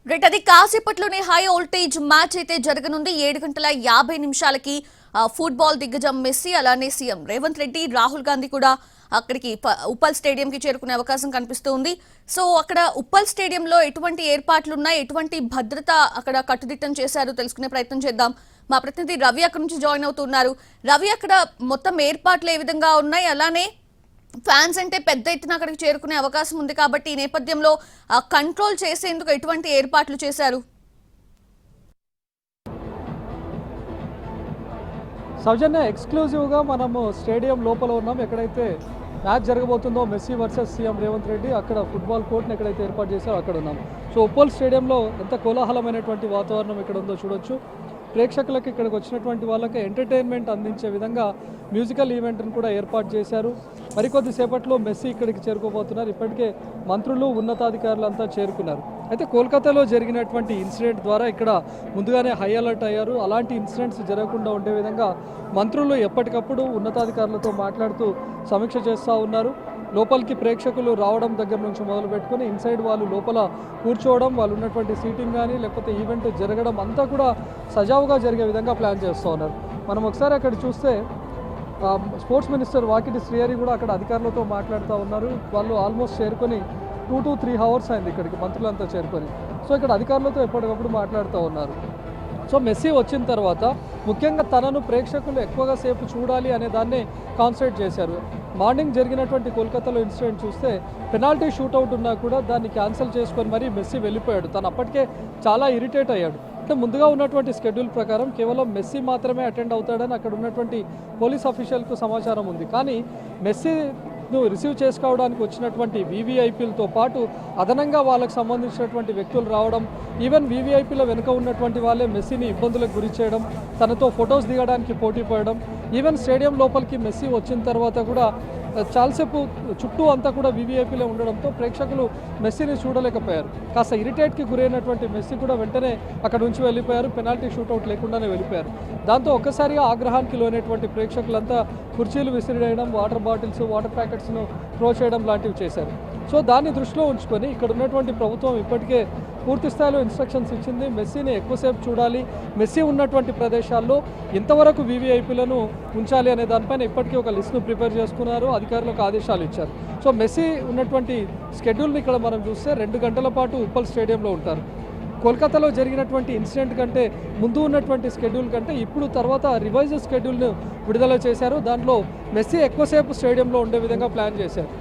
Right, అది కాసేపట్లోనే high voltage match అయితే జరగనుంది. 7 గంటల 50 నిమిషాలకి ఫుట్బాల్ దిగ్గజం మెస్సీ, అలానే సీఎం రేవంత్ రెడ్డి, రాహుల్ గాంధీ కూడా అక్కడికి ఉప్పల్ స్టేడియంకి చేరుకునే అవకాశం కనిపిస్తుంది. సో అక్కడ ఉప్పల్ స్టేడియంలో ఎటువంటి ఏర్పాట్లు ఉన్నాయి, ఎటువంటి భద్రత అక్కడ కట్టుదిట్టం చేశారు తెలుసుకునే ప్రయత్నం చేద్దాం. మా ప్రతినిధి రవి అక్కడ నుంచి జాయిన్ అవుతున్నారు. రవి, అక్కడ మొత్తం ఏర్పాట్లు ఏ విధంగా ఉన్నాయి, అలానే ఫ్యాన్స్ అంటే పెద్ద ఎత్తున అక్కడికి చేరుకునే అవకాశం ఉంది కాబట్టి ఈ నేపథ్యంలో కంట్రోల్ చేసేందుకు ఎటువంటి ఏర్పాట్లు చేశారు? సౌజన్య, ఎక్స్క్లూజివ్గా మనము స్టేడియం లోపల ఉన్నాం. ఎక్కడైతే మ్యాచ్ జరగబోతుందో Messi versus CM Revanth Reddy, అక్కడ ఫుట్బాల్ కోర్ట్ని ఎక్కడైతే ఏర్పాటు చేశారో అక్కడ ఉన్నాం. సో ఉప్పల్ స్టేడియంలో ఎంత కోలాహలమైనటువంటి వాతావరణం ఇక్కడ ఉందో చూడొచ్చు. ప్రేక్షకులకు ఇక్కడికి వచ్చినటువంటి వాళ్ళకి ఎంటర్టైన్మెంట్ అందించే విధంగా మ్యూజికల్ ఈవెంట్ను కూడా ఏర్పాటు చేశారు. మరికొద్దిసేపట్లో మెస్సీ ఇక్కడికి చేరుకోబోతున్నారు. ఇప్పటికే మంత్రులు, ఉన్నతాధికారులు అంతా చేరుకున్నారు. అయితే కోల్కతాలో జరిగినటువంటి ఇన్సిడెంట్ ద్వారా ఇక్కడ ముందుగానే హై అలర్ట్ అయ్యారు. అలాంటి ఇన్సిడెంట్స్ జరగకుండా ఉండే విధంగా మంత్రులు ఎప్పటికప్పుడు ఉన్నతాధికారులతో మాట్లాడుతూ సమీక్ష చేస్తూ ఉన్నారు. లోపలికి ప్రేక్షకులు రావడం దగ్గర నుంచి మొదలు పెట్టుకుని ఇన్సైడ్ వాళ్ళు లోపల కూర్చోవడం, వాళ్ళు ఉన్నటువంటి సీటింగ్ కానీ లేకపోతే ఈవెంట్ జరగడం అంతా కూడా సజావుగా జరిగే విధంగా ప్లాన్ చేస్తూ ఉన్నారు. మనం ఒకసారి అక్కడ చూస్తే స్పోర్ట్స్ మినిస్టర్ వాకిటి శ్రీహరి కూడా అక్కడ అధికారులతో మాట్లాడుతూ ఉన్నారు. వాళ్ళు ఆల్మోస్ట్ చేరుకొని 2 to 3 hours అయింది ఇక్కడికి మంత్రులంతా చేరుకొని. సో ఇక్కడ అధికారులతో ఎప్పటికప్పుడు మాట్లాడుతూ ఉన్నారు. సో మెస్సీ వచ్చిన తర్వాత ముఖ్యంగా తనను ప్రేక్షకులు ఎక్కువగా సేపు చూడాలి అనే దాన్ని కాన్సన్ట్రేట్ చేశారు. మార్నింగ్ జరిగినటువంటి కోల్కతాలో ఇన్సిడెంట్ చూస్తే పెనాల్టీ షూట్అవుట్ ఉన్నా కూడా దాన్ని క్యాన్సిల్ చేసుకొని మరీ మెస్సీ వెళ్ళిపోయాడు. తను అప్పటికే చాలా ఇరిటేట్ అయ్యాడు. అంటే ముందుగా ఉన్నటువంటి షెడ్యూల్ ప్రకారం కేవలం మెస్సీ మాత్రమే అటెండ్ అవుతాడని అక్కడ ఉన్నటువంటి పోలీస్ అఫీషియల్కు సమాచారం ఉంది. కానీ మెస్సీను రిసీవ్ చేసుకోవడానికి వచ్చినటువంటి వీవీఐపీలతో పాటు అదనంగా వాళ్ళకు సంబంధించినటువంటి వ్యక్తులు రావడం, ఈవెన్ వీవీఐపీల వెనుక ఉన్నటువంటి వాళ్ళే మెస్సీని ఇబ్బందులకు గురి చేయడం, తనతో ఫొటోస్ దిగడానికి పోటీ పడడం, ఈవెన్ స్టేడియం లోపలికి మెస్సీ వచ్చిన తర్వాత కూడా చాలాసేపు చుట్టూ అంతా కూడా వీవీఐపీలో ఉండడంతో ప్రేక్షకులు మెస్సీని చూడలేకపోయారు. కాస్త ఇరిటేట్కి గురైనటువంటి మెస్సీ కూడా వెంటనే అక్కడ నుంచి వెళ్ళిపోయారు. పెనాల్టీ షూట్అవుట్ లేకుండానే వెళ్ళిపోయారు. దాంతో ఒక్కసారిగా ఆగ్రహానికి లోనైనటువంటి ప్రేక్షకులంతా కుర్చీలు విసిరేయడం, వాటర్ బాటిల్స్, వాటర్ ప్యాకెట్స్ను త్రో చేయడం లాంటివి చేశారు. సో దాన్ని దృష్టిలో ఉంచుకొని ఇక్కడ ఉన్నటువంటి ప్రభుత్వం ఇప్పటికే పూర్తి స్థాయిలో ఇన్స్ట్రక్షన్స్ ఇచ్చింది. మెస్సీని ఎక్కువసేపు చూడాలి, మెస్సీ ఉన్నటువంటి ప్రదేశాల్లో ఇంతవరకు వీవీఐపీలను ఉంచాలి అనే దానిపైన ఇప్పటికీ ఒక లిస్ట్ను ప్రిపేర్ చేసుకున్నారు, అధికారులకు ఆదేశాలు ఇచ్చారు. సో మెస్సీ ఉన్నటువంటి స్కెడ్యూల్ని ఇక్కడ మనం చూస్తే 2 గంటల పాటు ఉప్పల్ స్టేడియంలో ఉంటారు. కోల్కతాలో జరిగినటువంటి ఇన్సిడెంట్ కంటే ముందు ఉన్నటువంటి స్కెడ్యూల్ కంటే ఇప్పుడు తర్వాత రివైజ్ స్కెడ్యూల్ను విడుదల చేశారు. దాంట్లో మెస్సీ ఎక్కువసేపు స్టేడియంలో ఉండే విధంగా ప్లాన్ చేశారు.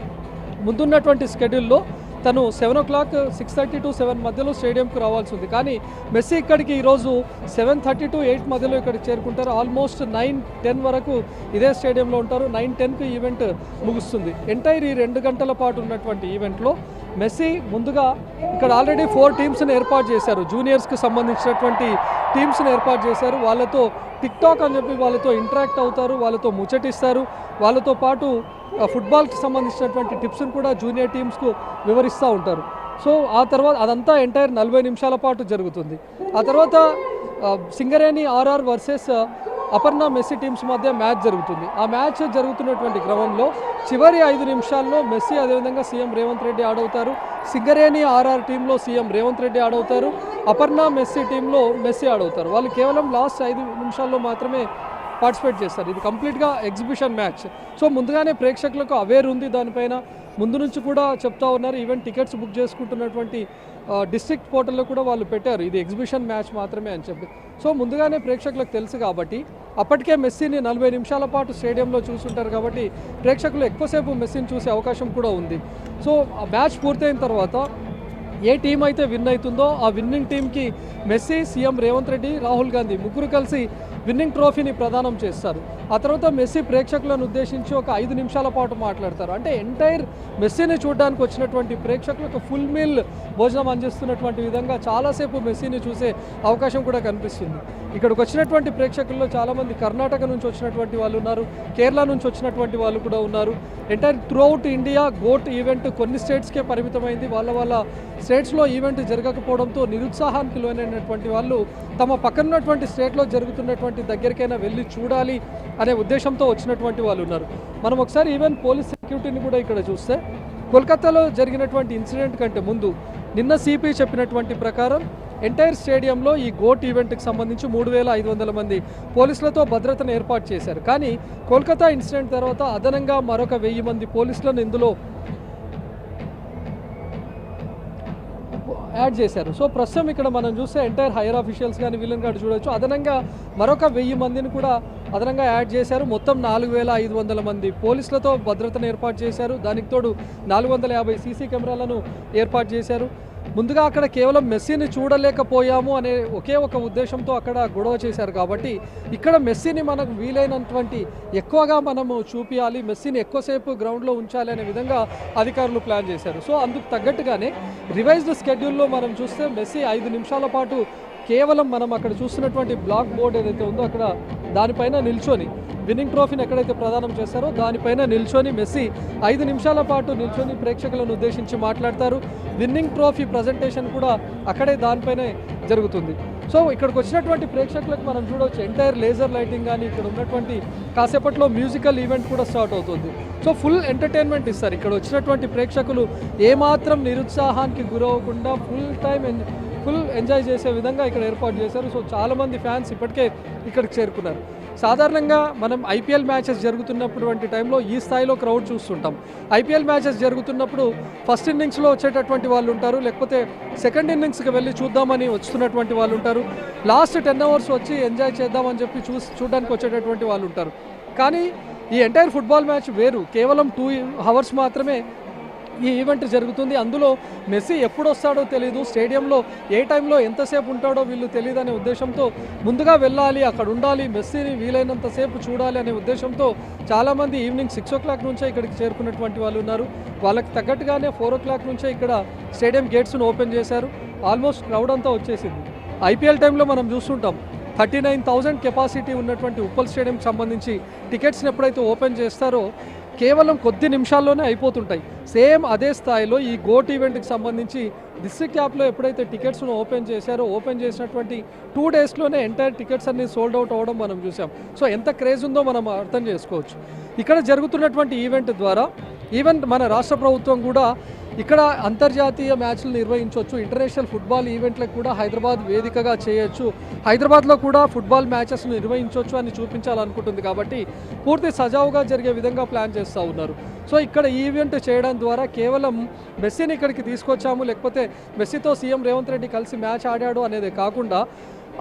ముందున్నటువంటి స్కెడ్యూల్లో తను 7 o'clock 6:30 to 7 మధ్యలో స్టేడియంకు రావాల్సి ఉంది. కానీ మెస్సీ ఇక్కడికి ఈరోజు 7:30 to 8 మధ్యలో ఇక్కడికి చేరుకుంటారు. ఆల్మోస్ట్ 9-10 వరకు ఇదే స్టేడియంలో ఉంటారు. 9-10కి ఈవెంట్ ముగుస్తుంది. ఎంటైర్ ఈ 2 గంటల పాటు ఉన్నటువంటి ఈవెంట్లో మెస్సీ ముందుగా ఇక్కడ ఆల్రెడీ 4 టీమ్స్ని ఏర్పాటు చేశారు. జూనియర్స్కి సంబంధించినటువంటి టీమ్స్ని ఏర్పాటు చేశారు. వాళ్ళతో టిక్టాక్ అని చెప్పి వాళ్ళతో ఇంటరాక్ట్ అవుతారు, వాళ్ళతో ముచ్చటిస్తారు. వాళ్ళతో పాటు ఫుట్బాల్కి సంబంధించినటువంటి టిప్స్ని కూడా జూనియర్ టీమ్స్కు వివరిస్తూ ఉంటారు. సో ఆ తర్వాత అదంతా ఎంటైర్ 40 నిమిషాల పాటు జరుగుతుంది. ఆ తర్వాత Singareni RR versus Aparna Messi teams మధ్య మ్యాచ్ జరుగుతుంది. ఆ మ్యాచ్ జరుగుతున్నటువంటి క్రమంలో చివరి 5 నిమిషాల్లో మెస్సీ అదేవిధంగా సీఎం రేవంత్ రెడ్డి ఆడవుతారు. సింగరేణి ఆర్ఆర్ టీంలో సీఎం రేవంత్ రెడ్డి ఆడవుతారు. అపర్ణ మెస్సీ టీంలో మెస్సీ ఆడవుతారు. వాళ్ళు కేవలం లాస్ట్ 5 నిమిషాల్లో మాత్రమే పార్టిసిపేట్ చేస్తారు. ఇది కంప్లీట్గా ఎగ్జిబిషన్ మ్యాచ్. సో ముందుగానే ప్రేక్షకులకు అవేర్ ఉంది దానిపైన. ముందు నుంచి కూడా చెప్తా ఉన్నారు. ఈవెన్ టికెట్స్ బుక్ చేసుకుంటున్నటువంటి డిస్ట్రిక్ట్ పోర్టల్లో కూడా వాళ్ళు పెట్టారు ఇది ఎగ్జిబిషన్ మ్యాచ్ మాత్రమే అని చెప్పి. సో ముందుగానే ప్రేక్షకులకు తెలుసు కాబట్టి అప్పటికే మెస్సీని 40 నిమిషాల పాటు స్టేడియంలో చూస్తుంటారు కాబట్టి ప్రేక్షకులు ఎక్కువసేపు మెస్సీని చూసే అవకాశం కూడా ఉంది. సో ఆ మ్యాచ్ పూర్తయిన తర్వాత ఏ టీం అయితే విన్ అవుతుందో ఆ విన్నింగ్ టీంకి మెస్సీ, సీఎం రేవంత్ రెడ్డి, రాహుల్ గాంధీ ముగ్గురు కలిసి విన్నింగ్ ట్రోఫీని ప్రదానం చేస్తారు. ఆ తర్వాత మెస్సీ ప్రేక్షకులను ఉద్దేశించి ఒక 5 నిమిషాల పాటు మాట్లాడతారు. అంటే ఎంటైర్ మెస్సీని చూడడానికి వచ్చినటువంటి ప్రేక్షకులకు ఫుల్ మీల్ భోజనం అందిస్తున్నటువంటి విధంగా చాలాసేపు మెస్సీని చూసే అవకాశం కూడా కనిపిస్తుంది. ఇక్కడికి వచ్చినటువంటి ప్రేక్షకుల్లో చాలామంది కర్ణాటక నుంచి వచ్చినటువంటి వాళ్ళు ఉన్నారు, కేరళ నుంచి వచ్చినటువంటి వాళ్ళు కూడా ఉన్నారు. Entire throughout India GOAT event కొన్ని స్టేట్స్కే పరిమితమైంది. వాళ్ళ స్టేట్స్లో ఈవెంట్ జరగకపోవడంతో నిరుత్సాహానికి లోనైనటువంటి వాళ్ళు తమ పక్కనున్నటువంటి స్టేట్లో జరుగుతున్నటువంటి దగ్గరికైనా వెళ్ళి చూడాలి అనే ఉద్దేశంతో వచ్చినటువంటి వాళ్ళు ఉన్నారు. మనం ఒకసారి ఈవెన్ పోలీస్ సెక్యూరిటీని కూడా ఇక్కడ చూస్తే కోల్కతాలో జరిగినటువంటి ఇన్సిడెంట్ కంటే ముందు నిన్న సిపి చెప్పినటువంటి ప్రకారం ఎంటైర్ స్టేడియంలో ఈ గోట్ ఈవెంట్కి సంబంధించి 3,500 మంది పోలీసులతో భద్రతను ఏర్పాటు చేశారు. కానీ కోల్కతా ఇన్సిడెంట్ తర్వాత అదనంగా మరొక 1000 మంది పోలీసులను ఇందులో యాడ్ చేశారు. సో ప్రస్తుతం ఇక్కడ మనం చూస్తే ఎంటైర్ హైయర్ ఆఫీషియల్స్ కానీ వీళ్ళని కానీ చూడవచ్చు. అదనంగా మరొక 1000 మందిని కూడా అదనంగా యాడ్ చేశారు. మొత్తం 4,500 మంది పోలీసులతో భద్రతను ఏర్పాటు చేశారు. దానికి తోడు 450 సీసీ కెమెరాలను ఏర్పాటు చేశారు. ముందుగా అక్కడ కేవలం మెస్సీని చూడలేకపోయాము అనే ఒకే ఒక ఉద్దేశంతో అక్కడ గొడవ చేశారు. కాబట్టి ఇక్కడ మెస్సీని మనకు వీలైనటువంటి ఎక్కువగా మనము చూపించాలి, మెస్సీని ఎక్కువసేపు గ్రౌండ్లో ఉంచాలి అనే విధంగా అధికారులు ప్లాన్ చేశారు. సో అందుకు తగ్గట్టుగానే రివైజ్డ్ స్కెడ్యూల్లో మనం చూస్తే మెస్సీ 5 నిమిషాల పాటు కేవలం మనం అక్కడ చూస్తున్నటువంటి బ్లాక్ బోర్డ్ ఏదైతే ఉందో అక్కడ దానిపైన నిల్చొని విన్నింగ్ ట్రోఫీని ఎక్కడైతే ప్రదానం చేస్తారో దానిపైన నిల్చొని మెస్సీ 5 నిమిషాల పాటు నిల్చొని ప్రేక్షకులను ఉద్దేశించి మాట్లాడతారు. విన్నింగ్ ట్రోఫీ ప్రజెంటేషన్ కూడా అక్కడే దానిపైనే జరుగుతుంది. సో ఇక్కడికి వచ్చినటువంటి ప్రేక్షకులకు మనం చూడవచ్చు ఎంటైర్ లేజర్ లైటింగ్ కానీ ఇక్కడ ఉన్నటువంటి కాసేపట్లో మ్యూజికల్ ఈవెంట్ కూడా స్టార్ట్ అవుతుంది. సో ఫుల్ ఎంటర్టైన్మెంట్ ఇస్తారు. ఇక్కడ వచ్చినటువంటి ప్రేక్షకులు ఏమాత్రం నిరుత్సాహానికి గురవకుండా ఫుల్ ఎంజాయ్ చేసే విధంగా ఇక్కడ ఏర్పాటు చేశారు. సో చాలామంది ఫ్యాన్స్ ఇప్పటికే ఇక్కడికి చేరుకున్నారు. సాధారణంగా మనం ఐపీఎల్ మ్యాచెస్ జరుగుతున్నటువంటి టైంలో ఈ స్థాయిలో క్రౌడ్ చూస్తుంటాం. ఐపీఎల్ మ్యాచెస్ జరుగుతున్నప్పుడు ఫస్ట్ ఇన్నింగ్స్లో వచ్చేటటువంటి వాళ్ళు ఉంటారు, లేకపోతే సెకండ్ ఇన్నింగ్స్కి వెళ్ళి చూద్దామని వస్తున్నటువంటి వాళ్ళు ఉంటారు, లాస్ట్ 10 అవర్స్ వచ్చి ఎంజాయ్ చేద్దామని చెప్పి చూడడానికి వచ్చేటటువంటి వాళ్ళు ఉంటారు. కానీ ఈ ఎంటైర్ ఫుట్బాల్ మ్యాచ్ వేరు. కేవలం 2 అవర్స్ మాత్రమే ఈ ఈవెంట్ జరుగుతుంది. అందులో మెస్సీ ఎప్పుడు వస్తాడో తెలియదు, స్టేడియంలో ఏ టైంలో ఎంతసేపు ఉంటాడో వీళ్ళు తెలియదు అనే ఉద్దేశంతో ముందుగా వెళ్ళాలి, అక్కడ ఉండాలి, మెస్సీని వీలైనంతసేపు చూడాలి అనే ఉద్దేశంతో చాలామంది ఈవినింగ్ 6 o'clock నుంచే ఇక్కడికి చేరుకున్నటువంటి వాళ్ళు ఉన్నారు. వాళ్ళకి తగ్గట్టుగానే 4 o'clock నుంచే ఇక్కడ స్టేడియం గేట్స్ను ఓపెన్ చేశారు. ఆల్మోస్ట్ క్రౌడ్ అంతా వచ్చేసింది. ఐపీఎల్ టైంలో మనం చూస్తుంటాం 39,000 కెపాసిటీ ఉన్నటువంటి ఉప్పల్ స్టేడియంకి సంబంధించి టికెట్స్ని ఎప్పుడైతే ఓపెన్ చేస్తారో కేవలం కొద్ది నిమిషాల్లోనే అయిపోతుంటాయి. సేమ్ అదే స్థాయిలో ఈ గోట్ ఈవెంట్కి సంబంధించి డిస్ట్రిక్ట్ యాప్లో ఎప్పుడైతే టికెట్స్ను ఓపెన్ చేశారో ఓపెన్ చేసినటువంటి 2 daysలోనే ఎంటైర్ టికెట్స్ అన్ని సోల్డ్ అవుట్ అవ్వడం మనం చూసాం. సో ఎంత క్రేజ్ ఉందో మనం అర్థం చేసుకోవచ్చు. ఇక్కడ జరుగుతున్నటువంటి ఈవెంట్ ద్వారా ఈవెన్ మన రాష్ట్ర ప్రభుత్వం కూడా ఇక్కడ అంతర్జాతీయ మ్యాచ్లు నిర్వహించవచ్చు, ఇంటర్నేషనల్ ఫుట్బాల్ ఈవెంట్లకు కూడా హైదరాబాద్ వేదికగా చేయొచ్చు, హైదరాబాద్లో కూడా ఫుట్బాల్ మ్యాచెస్ నిర్వహించవచ్చు అని చూపించాలనుకుంటుంది. కాబట్టి పూర్తి సజావుగా జరిగే విధంగా ప్లాన్ చేస్తూ ఉన్నారు. సో ఇక్కడ ఈవెంట్ చేయడం ద్వారా కేవలం మెస్సీని ఇక్కడికి తీసుకొచ్చాము, లేకపోతే మెస్సీతో సీఎం రేవంత్ రెడ్డి కలిసి మ్యాచ్ ఆడాడు అనేది కాకుండా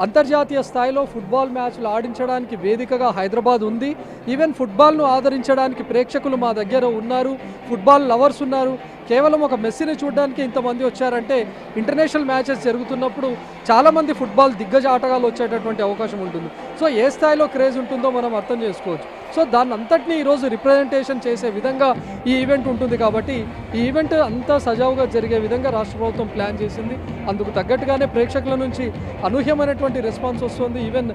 అంతర్జాతీయ స్థాయిలో ఫుట్బాల్ మ్యాచ్లు ఆడించడానికి వేదికగా హైదరాబాద్ ఉంది. ఈవెన్ ఫుట్బాల్ను ఆదరించడానికి ప్రేక్షకులు మా దగ్గర ఉన్నారు, ఫుట్బాల్ లవర్స్ ఉన్నారు. కేవలం ఒక మెస్సీని చూడడానికి ఇంతమంది వచ్చారంటే ఇంటర్నేషనల్ మ్యాచెస్ జరుగుతున్నప్పుడు చాలామంది ఫుట్బాల్ దిగ్గజ ఆటగాళ్ళు వచ్చేటటువంటి అవకాశం ఉంటుంది. సో ఏ స్థాయిలో క్రేజ్ ఉంటుందో మనం అర్థం చేసుకోవచ్చు. సో దాన్ని అంతటినీ ఈరోజు రిప్రజెంటేషన్ చేసే విధంగా ఈ ఈవెంట్ ఉంటుంది. కాబట్టి ఈ ఈవెంట్ అంతా సజావుగా జరిగే విధంగా రాష్ట్ర ప్రభుత్వం ప్లాన్ చేసింది. అందుకు తగ్గట్టుగానే ప్రేక్షకుల నుంచి అనూహ్యమైనటువంటి రెస్పాన్స్ వస్తుంది. ఈవెన్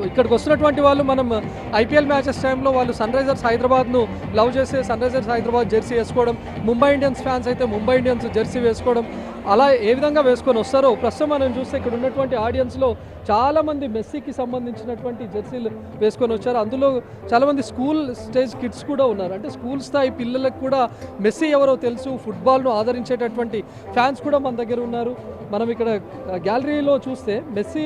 ఇక్కడికి వస్తున్నటువంటి వాళ్ళు మనం ఐపీఎల్ మ్యాచెస్ టైంలో వాళ్ళు సన్ రైజర్స్ హైదరాబాద్ను లవ్ చేసే సన్ రైజర్స్ హైదరాబాద్ జెర్సీ వేసుకోవడం, ముంబై ఇండియన్స్ ఫ్యాన్స్ అయితే ముంబై ఇండియన్స్ జెర్సీ వేసుకోవడం, అలా ఏ విధంగా వేసుకొని వస్తారో ప్రస్తుతం మనం చూస్తే ఇక్కడ ఉన్నటువంటి ఆడియన్స్లో చాలామంది మెస్సీకి సంబంధించినటువంటి జెర్సీలు వేసుకొని వచ్చారు. అందులో చాలామంది స్కూల్ స్టేజ్ కిడ్స్ కూడా ఉన్నారు. అంటే స్కూల్ స్థాయి పిల్లలకు కూడా మెస్సీ ఎవరో తెలుసు, ఫుట్బాల్ను ఆదరించేటటువంటి ఫ్యాన్స్ కూడా మన దగ్గర ఉన్నారు. మనం ఇక్కడ గ్యాలరీలో చూస్తే మెస్సీ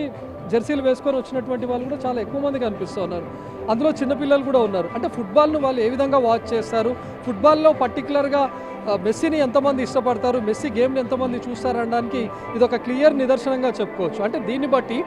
జెర్సీలు వేసుకొని వచ్చినటువంటి వాళ్ళు కూడా చాలా ఎక్కువ మంది కనిపిస్తూ ఉన్నారు. అందులో చిన్నపిల్లలు కూడా ఉన్నారు. అంటే ఫుట్బాల్ను వాళ్ళు ఏ విధంగా వాచ్ చేస్తారు, ఫుట్బాల్లో పర్టికులర్గా మెస్సీని ఎంతమంది ఇష్టపడతారు, మెస్సీ గేమ్ని ఎంతమంది చూస్తారనడానికి ఇది ఒక క్లియర్ నిదర్శనంగా చెప్పుకోవచ్చు. అంటే దీన్ని బట్టి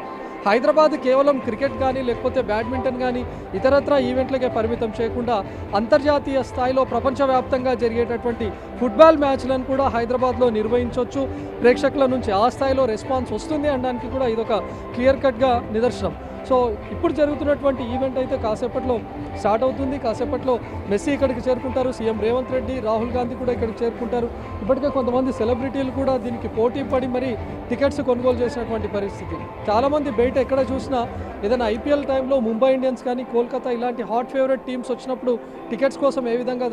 హైదరాబాద్ కేవలం క్రికెట్ కానీ లేకపోతే బ్యాడ్మింటన్ కానీ ఇతరత్ర ఈవెంట్లకే పరిమితం చేయకుండా అంతర్జాతీయ స్థాయిలో ప్రపంచవ్యాప్తంగా జరిగేటటువంటి ఫుట్బాల్ మ్యాచ్లను కూడా హైదరాబాద్లో నిర్వహించవచ్చు. ప్రేక్షకుల నుంచి ఆ స్థాయిలో రెస్పాన్స్ వస్తుంది అనడానికి కూడా ఇదొక క్లియర్ కట్గా నిదర్శనం. సో ఇప్పుడు జరుగుతున్నటువంటి ఈవెంట్ అయితే కాసేపట్లో స్టార్ట్ అవుతుంది. కాసేపట్లో మెస్సీ ఇక్కడికి చేరుకుంటారు, సీఎం రేవంత్ రెడ్డి, రాహుల్ గాంధీ కూడా ఇక్కడికి చేరుకుంటారు. ఇప్పటికే కొంతమంది సెలబ్రిటీలు కూడా దీనికి పోటీ పడి మరి టికెట్స్ కొనుగోలు చేసినటువంటి పరిస్థితి. చాలామంది బయట ఎక్కడ చూసినా ఏదైనా ఐపీఎల్ టైంలో ముంబై ఇండియన్స్ కానీ కోల్కతా ఇలాంటి హాట్ ఫేవరెట్ టీమ్స్ వచ్చినప్పుడు టికెట్స్ కోసం ఏ విధంగా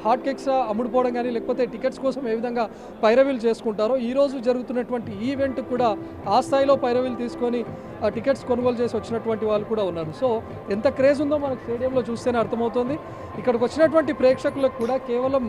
హాట్ కేక్స్ అమ్ముడుపోవడం కానీ లేకపోతే టికెట్స్ కోసం ఏ విధంగా పైరవీలు చేసుకుంటారో ఈరోజు జరుగుతున్నటువంటి ఈవెంట్ కూడా ఆ స్థాయిలో పైరవీలు తీసుకొని టికెట్స్ కొనుగోలు చేసి వచ్చినటువంటి వాళ్ళు కూడా ఉన్నారు. సో ఎంత క్రేజ్ ఉందో మనకు స్టేడియంలో చూస్తేనే అర్థమవుతుంది. ఇక్కడికి వచ్చినటువంటి ప్రేక్షకులకు కూడా కేవలం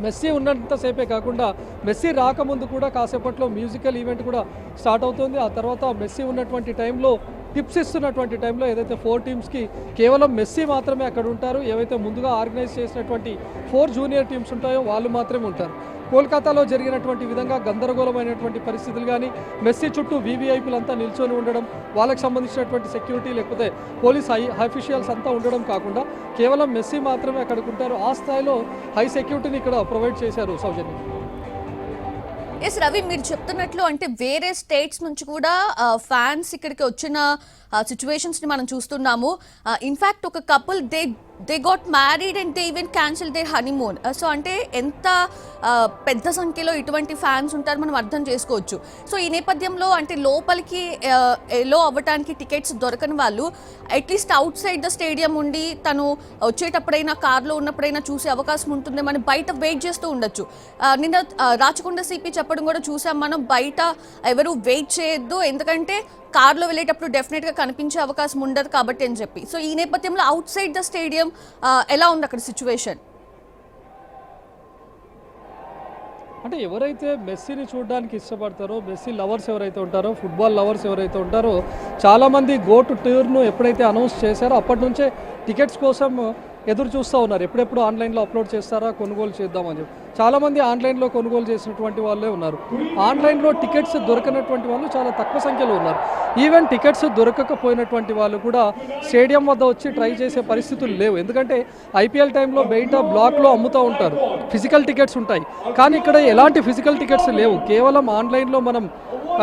మెస్సీ ఉన్నంతసేపే కాకుండా మెస్సీ రాకముందు కూడా కాసేపట్లో మ్యూజికల్ ఈవెంట్ కూడా స్టార్ట్ అవుతుంది. ఆ తర్వాత మెస్సీ ఉన్నటువంటి టైంలో టిప్స్ ఇస్తున్నటువంటి టైంలో ఏదైతే 4 టీమ్స్కి కేవలం మెస్సీ మాత్రమే అక్కడ ఉంటారు. ఏవైతే ముందుగా ఆర్గనైజ్ చేసినటువంటి 4 జూనియర్ టీమ్స్ ఉంటాయో వాళ్ళు మాత్రమే ఉంటారు. కోల్కతాలో జరిగినటువంటి విధంగా గందరగోళమైనటువంటి పరిస్థితులు కానీ, మెస్సీ చుట్టూ వీవీఐపీలంతా నిల్చొని ఉండడం, వాళ్ళకి సంబంధించినటువంటి సెక్యూరిటీ లేకపోతే పోలీస్ అఫీషియల్స్ అంతా ఉండడం కాకుండా కేవలం మెస్సీ మాత్రమే అక్కడికి ఉంటారు. ఆ స్థాయిలో హై సెక్యూరిటీని ఇక్కడ ప్రొవైడ్ చేశారు సౌజన్య. ఎస్ రవి, మీరు చెప్తున్నట్లు అంటే వేరే స్టేట్స్ నుంచి కూడా ఫ్యాన్స్ ఇక్కడికి వచ్చిన సిచ్యువేషన్స్ని మనం చూస్తున్నాము. ఇన్ఫ్యాక్ట్ ఒక couple they got married and they even cancel their honeymoon. So అంటే ఎంత పెద్ద సంఖ్యలో ఇటువంటి ఫ్యాన్స్ ఉంటారు మనం అర్థం చేసుకోవచ్చు. సో ఈ నేపథ్యంలో అంటే లోపలికి ఎలో అవ్వడానికి టికెట్స్ దొరకని వాళ్ళు at least out side the stadium ఉండి తను వచ్చేటప్పుడైనా కార్లో ఉన్నప్పుడైనా చూసే అవకాశం ఉంటుంది. మనం బయట వెయిట్ చేస్తూ ఉండొచ్చు. నిన్న రాచకొండ సిపి చెప్పడం కూడా చూసాం మనం, బయట ఎవరు వెయిట్ చేయొద్దు ఎందుకంటే కార్లో వెళ్ళేటప్పుడు డెఫినెట్గా కనిపించే అవకాశం ఉండదు కాబట్టి అని చెప్పి. సో ఈ నేపథ్యంలో అవుట్ సైడ్ ద స్టేడియం ఎలా ఉంది అక్కడ సిచ్యువేషన్? అంటే ఎవరైతే మెస్సీని చూడడానికి ఇష్టపడతారో, మెస్సీ లవర్స్ ఎవరైతే ఉంటారో, ఫుట్బాల్ లవర్స్ ఎవరైతే ఉంటారో, చాలామంది గో టు టూర్ను ఎప్పుడైతే అనౌన్స్ చేశారో అప్పటి నుంచే టికెట్స్ కోసం ఎదురు చూస్తూ ఉన్నారు. ఎప్పుడెప్పుడు ఆన్లైన్లో అప్లోడ్ చేస్తారా, కొనుగోలు చేద్దామని చెప్పి. చాలామంది ఆన్లైన్లో కొనుగోలు చేసినటువంటి వాళ్ళే ఉన్నారు. ఆన్లైన్లో టికెట్స్ దొరకనటువంటి వాళ్ళు చాలా తక్కువ సంఖ్యలో ఉన్నారు. ఈవెన్ టికెట్స్ దొరకకపోయినటువంటి వాళ్ళు కూడా స్టేడియం వద్ద వచ్చి ట్రై చేసే పరిస్థితులు లేవు. ఎందుకంటే ఐపీఎల్ టైంలో బయట బ్లాక్లో అమ్ముతూ ఉంటారు, ఫిజికల్ టికెట్స్ ఉంటాయి. కానీ ఇక్కడ ఎలాంటి ఫిజికల్ టికెట్స్ లేవు. కేవలం ఆన్లైన్లో మనం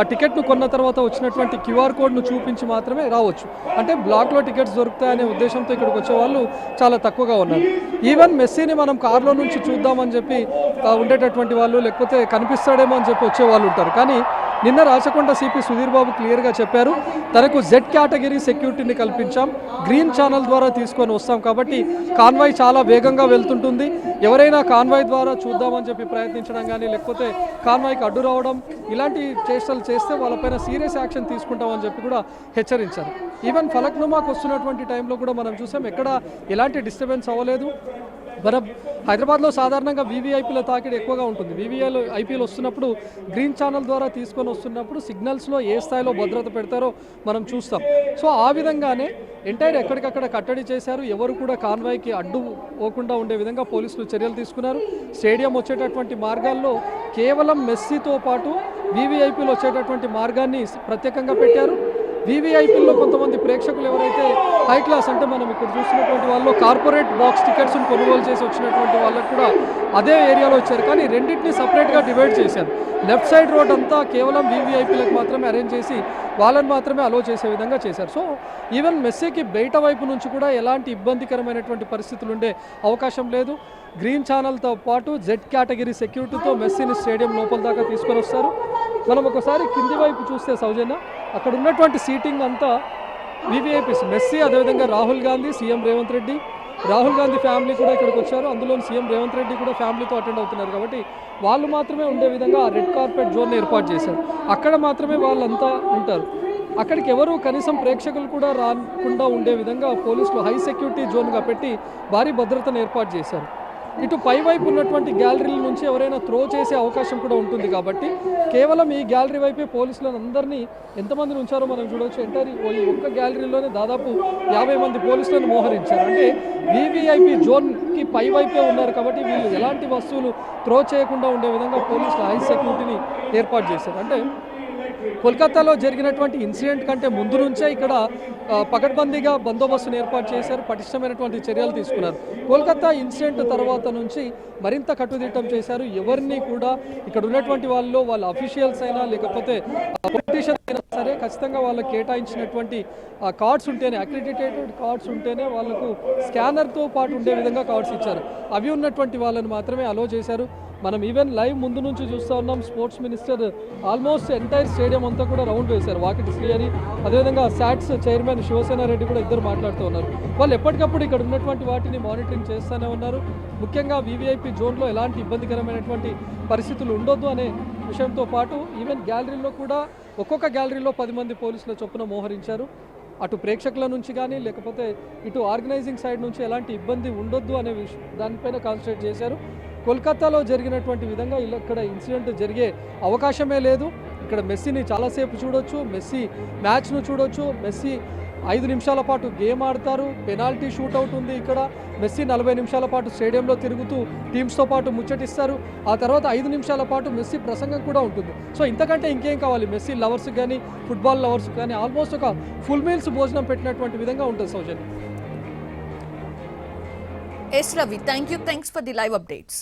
ఆ టికెట్ను కొన్న తర్వాత వచ్చినటువంటి క్యూఆర్ కోడ్ను చూపించి మాత్రమే రావచ్చు. అంటే బ్లాక్లో టికెట్స్ దొరుకుతాయనే ఉద్దేశంతో ఇక్కడికి వచ్చే వాళ్ళు చాలా తక్కువగా ఉన్నారు. ఈవెన్ మెస్సీని మనం కార్లో నుంచి చూద్దామని చెప్పి ఉండేటటువంటి వాళ్ళు, లేకపోతే కనిపిస్తాడేమో అని చెప్పి వచ్చే వాళ్ళు ఉంటారు. కానీ నిన్న రాచకొండ సిపి సుధీర్ బాబు క్లియర్గా చెప్పారు, తనకు జెడ్ కేటగిరీ సెక్యూరిటీని కల్పించాం, గ్రీన్ ఛానల్ ద్వారా తీసుకొని వస్తాం కాబట్టి కాన్వాయ్ చాలా వేగంగా వెళ్తుంటుంది. ఎవరైనా కాన్వాయ్ ద్వారా చూద్దామని చెప్పి ప్రయత్నించడం కానీ, లేకపోతే కాన్వాయ్కి అడ్డు రావడం ఇలాంటి చేష్టలు చేస్తే వాళ్ళపైన సీరియస్ యాక్షన్ తీసుకుంటామని చెప్పి కూడా హెచ్చరించారు. ఈవెన్ ఫలక్నుమాకు వస్తున్నటువంటి టైంలో కూడా మనం చూసాం, ఎక్కడ ఎలాంటి డిస్టర్బెన్స్ అవ్వలేదు. మనం హైదరాబాద్లో సాధారణంగా వీవీఐపీల తాకిడి ఎక్కువగా ఉంటుంది. ఐపీఎల్ వస్తున్నప్పుడు గ్రీన్ ఛానల్ ద్వారా తీసుకొని వస్తున్నప్పుడు సిగ్నల్స్లో ఏ స్థాయిలో భద్రత పెడతారో మనం చూస్తాం. సో ఆ విధంగానే ఎంటైర్ ఎక్కడికక్కడ కట్టడి చేశారు. ఎవరు కూడా కాన్వాయ్కి అడ్డు పోకుండా ఉండే విధంగా పోలీసులు చర్యలు తీసుకున్నారు. స్టేడియం వచ్చేటటువంటి మార్గాల్లో కేవలం మెస్సీతో పాటు వీవీఐపీలు వచ్చేటటువంటి మార్గాన్ని ప్రత్యేకంగా పెట్టారు. వీవీఐపీల్లో కొంతమంది ప్రేక్షకులు ఎవరైతే హై క్లాస్ అంటే మనం ఇక్కడ చూస్తున్నటువంటి వాళ్ళు కార్పొరేట్ బాక్స్ టికెట్స్ని కొనుగోలు చేసి వచ్చినటువంటి వాళ్ళకు కూడా అదే ఏరియాలో వచ్చారు. కానీ రెండింటిని సపరేట్గా డివైడ్ చేశారు. లెఫ్ట్ సైడ్ రోడ్ అంతా కేవలం వీవీఐపీలకు మాత్రమే అరేంజ్ చేసి వాళ్ళని మాత్రమే అలో చేసే విధంగా చేశారు. సో ఈవెన్ మెస్సీకి బయట వైపు నుంచి కూడా ఎలాంటి ఇబ్బందికరమైనటువంటి పరిస్థితులు ఉండే అవకాశం లేదు. గ్రీన్ ఛానల్తో పాటు జెడ్ కేటగిరీ సెక్యూరిటీతో మెస్సీని స్టేడియం లోపల దాకా తీసుకొని వస్తారు. మనం ఒకసారి కింది వైపు చూస్తే సౌజన్య, అక్కడ ఉన్నటువంటి సీటింగ్ అంతా వీవీఐపీస్, మెస్సీ, అదేవిధంగా రాహుల్ గాంధీ, సీఎం రేవంత్ రెడ్డి, రాహుల్ గాంధీ ఫ్యామిలీ కూడా ఇక్కడికి వచ్చారు. అందులో సీఎం రేవంత్ రెడ్డి కూడా ఫ్యామిలీతో అటెండ్ అవుతున్నారు కాబట్టి వాళ్ళు మాత్రమే ఉండే విధంగా ఆ రెడ్ కార్పెట్ జోన్ ఏర్పాటు చేశారు. అక్కడ మాత్రమే వాళ్ళంతా ఉంటారు. అక్కడికి ఎవరు కనీసం ప్రేక్షకులు కూడా రాకుండా ఉండే విధంగా పోలీసులు హై సెక్యూరిటీ జోన్గా పెట్టి భారీ భద్రతను ఏర్పాటు చేశారు. ఇటు పై వైపు ఉన్నటువంటి గ్యాలరీల నుంచి ఎవరైనా త్రో చేసే అవకాశం కూడా ఉంటుంది కాబట్టి కేవలం ఈ గ్యాలరీ వైపే పోలీసులను అందరినీ ఎంతమందిని ఉంచారో మనం చూడవచ్చు. ఎంటర్ ఈ ఒక్క గ్యాలరీలోనే దాదాపు 50 మంది పోలీసులను మోహరించారు. అంటే వీవీఐపీ జోన్కి పై వైపే ఉన్నారు కాబట్టి వీళ్ళు ఎలాంటి వస్తువులు త్రో చేయకుండా ఉండే విధంగా పోలీసులు హై సెక్యూరిటీని ఏర్పాటు చేశారు. అంటే కోల్కతాలో జరిగినటువంటి ఇన్సిడెంట్ కంటే ముందు నుంచే ఇక్కడ పకడ్బందీగా బందోబస్తును ఏర్పాటు చేశారు, పటిష్టమైనటువంటి చర్యలు తీసుకున్నారు. కోల్కతా ఇన్సిడెంట్ తర్వాత నుంచి మరింత కట్టుదిట్టం చేశారు. ఎవరిని కూడా ఇక్కడ ఉన్నటువంటి వాళ్ళ అఫీషియల్స్ అయినా లేకపోతే పొలిటీషియన్స్ అయినా సరే ఖచ్చితంగా వాళ్ళకి కేటాయించినటువంటి కార్డ్స్ ఉంటేనే, అక్రిడిటేటెడ్ కార్డ్స్ ఉంటేనే వాళ్ళకు స్కానర్తో పాటు ఉండే విధంగా కార్డ్స్ ఇచ్చారు. అవి ఉన్నటువంటి వాళ్ళని మాత్రమే అలో చేశారు. మనం ఈవెన్ లైవ్ ముందు నుంచి చూస్తూ ఉన్నాం. Sports minister almost entire stadium అంతా కూడా రౌండ్ వేశారు. వాకిటి శ్రీ అని, అదేవిధంగా సాట్స్ చైర్మన్ శివసేన రెడ్డి కూడా ఇద్దరు మాట్లాడుతూ ఉన్నారు. వాళ్ళు ఎప్పటికప్పుడు ఇక్కడ ఉన్నటువంటి వాటిని మానిటరింగ్ చేస్తూనే ఉన్నారు. ముఖ్యంగా వీవీఐపీ జోన్లో ఎలాంటి ఇబ్బందికరమైనటువంటి పరిస్థితులు ఉండొద్దు అనే విషయంతో పాటు ఈవెన్ గ్యాలరీలో కూడా ఒక్కొక్క గ్యాలరీలో 10 మంది పోలీసుల చొప్పున మోహరించారు. అటు ప్రేక్షకుల నుంచి కానీ లేకపోతే ఇటు ఆర్గనైజింగ్ సైడ్ నుంచి ఎలాంటి ఇబ్బంది ఉండొద్దు అనే దానిపైన కాన్సన్ట్రేట్ చేశారు. కోల్కతాలో జరిగినటువంటి విధంగా ఇక్కడ ఇన్సిడెంట్ జరిగే అవకాశమే లేదు. ఇక్కడ మెస్సీని చాలాసేపు చూడొచ్చు, మెస్సీ మ్యాచ్ను చూడొచ్చు. మెస్సీ 5 నిమిషాల పాటు గేమ్ ఆడతారు. పెనాల్టీ షూట్అవుట్ ఉంది ఇక్కడ. మెస్సీ 40 నిమిషాల పాటు స్టేడియంలో తిరుగుతూ టీమ్స్తో పాటు ముచ్చటిస్తారు. ఆ తర్వాత 5 నిమిషాల పాటు మెస్సీ ప్రసంగం కూడా ఉంటుంది. సో ఇంతకంటే ఇంకేం కావాలి మెస్సీ లవర్స్కి కానీ ఫుట్బాల్ లవర్స్కి కానీ? ఆల్మోస్ట్ ఒక ఫుల్ మీల్స్ భోజనం పెట్టినటువంటి విధంగా ఉంటుంది Soujanya. Yes Ravi, thanks for the live updates.